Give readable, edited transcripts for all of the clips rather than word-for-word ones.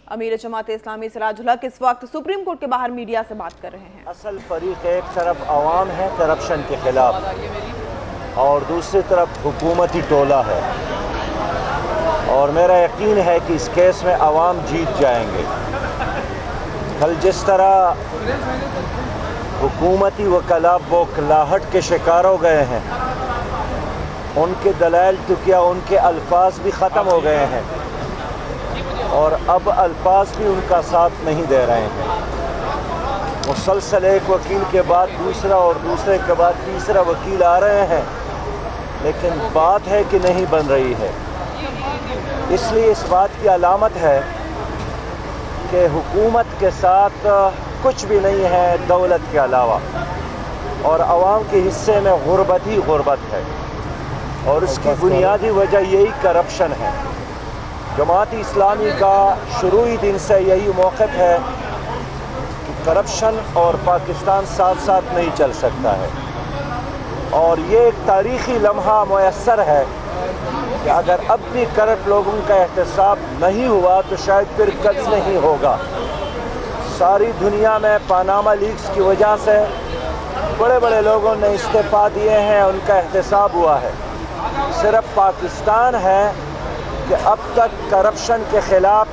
امیر جماعت اسلامی سراج الحق اس وقت supreme court کے باہر میڈیا سے بات کر رہے ہیں۔ اصل فریق ایک طرف عوام ہے کرپشن کے خلاف اور دوسری طرف حکومتی ٹولہ ہے، اور میرا یقین ہے کہ اس کیس میں عوام جیت جائیں گے۔ کل جس طرح حکومتی وکلاء بوکھلاہٹ کے شکار ہو گئے ہیں، ان کے دلائل تو کیا ان کے الفاظ بھی ختم ہو گئے ہیں، اور اب الفاظ بھی ان کا ساتھ نہیں دے رہے ہیں۔ مسلسل ایک وکیل کے بعد دوسرا اور دوسرے کے بعد تیسرا وکیل آ رہے ہیں، لیکن بات ہے کہ نہیں بن رہی ہے۔ اس لیے اس بات کی علامت ہے کہ حکومت کے ساتھ کچھ بھی نہیں ہے دولت کے علاوہ، اور عوام کے حصے میں غربت ہی غربت ہے، اور اس کی بنیادی وجہ یہی کرپشن ہے۔ جماعت اسلامی کا شروعی دن سے یہی موقف ہے کہ کرپشن اور پاکستان ساتھ ساتھ نہیں چل سکتا ہے، اور یہ ایک تاریخی لمحہ میسر ہے کہ اگر اب بھی کرپٹ لوگوں کا احتساب نہیں ہوا تو شاید پھر کبھی نہیں ہوگا۔ ساری دنیا میں پاناما لیکس کی وجہ سے بڑے بڑے لوگوں نے استعفیٰ دیے ہیں، ان کا احتساب ہوا ہے۔ صرف پاکستان ہے کہ اب تک کرپشن کے خلاف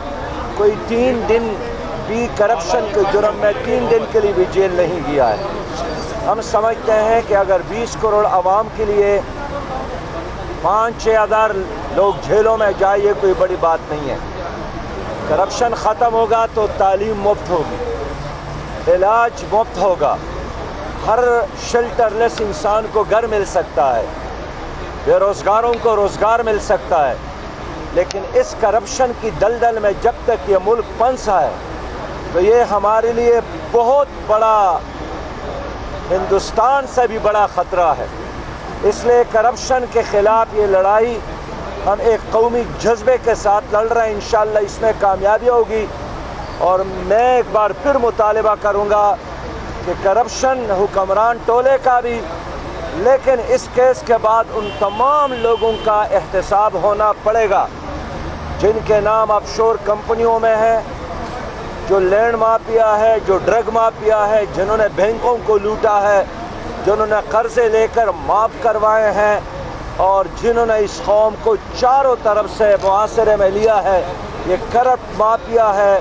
کوئی 3 دن بھی کرپشن کے جرم میں 3 دن کے لیے بھی جیل نہیں گیا ہے۔ ہم سمجھتے ہیں کہ اگر 20 کروڑ عوام کے لیے 5-6 ہزار لوگ جیلوں میں جائے یہ کوئی بڑی بات نہیں ہے۔ کرپشن ختم ہوگا تو تعلیم مفت ہوگی، علاج مفت ہوگا، ہر شیلٹر لیس انسان کو گھر مل سکتا ہے، بے روزگاروں کو روزگار مل سکتا ہے۔ لیکن اس کرپشن کی دلدل میں جب تک یہ ملک پھنسا ہے تو یہ ہمارے لیے بہت بڑا، ہندوستان سے بھی بڑا خطرہ ہے۔ اس لیے کرپشن کے خلاف یہ لڑائی ہم ایک قومی جذبے کے ساتھ لڑ رہے ہیں، انشاءاللہ اس میں کامیابی ہوگی۔ اور میں ایک بار پھر مطالبہ کروں گا کہ کرپشن حکمران ٹولے کا بھی، لیکن اس کیس کے بعد ان تمام لوگوں کا احتساب ہونا پڑے گا جن کے نام آف شور کمپنیوں میں ہیں، جو لینڈ مافیا ہے، جو ڈرگ مافیا ہے، جنہوں نے بینکوں کو لوٹا ہے، جنہوں نے قرضے لے کر معاف کروائے ہیں، اور جنہوں نے اس قوم کو چاروں طرف سے معاصرے میں لیا ہے۔ یہ کرپٹ مافیا ہے،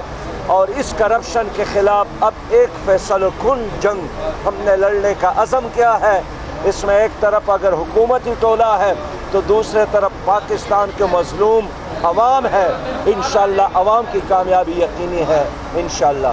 اور اس کرپشن کے خلاف اب ایک فیصل کن جنگ ہم نے لڑنے کا عزم کیا ہے۔ اس میں ایک طرف اگر حکومتی ٹولہ ہے تو دوسرے طرف پاکستان کے مظلوم عوام ہے۔ انشاءاللہ عوام کی کامیابی یقینی ہے، انشاءاللہ۔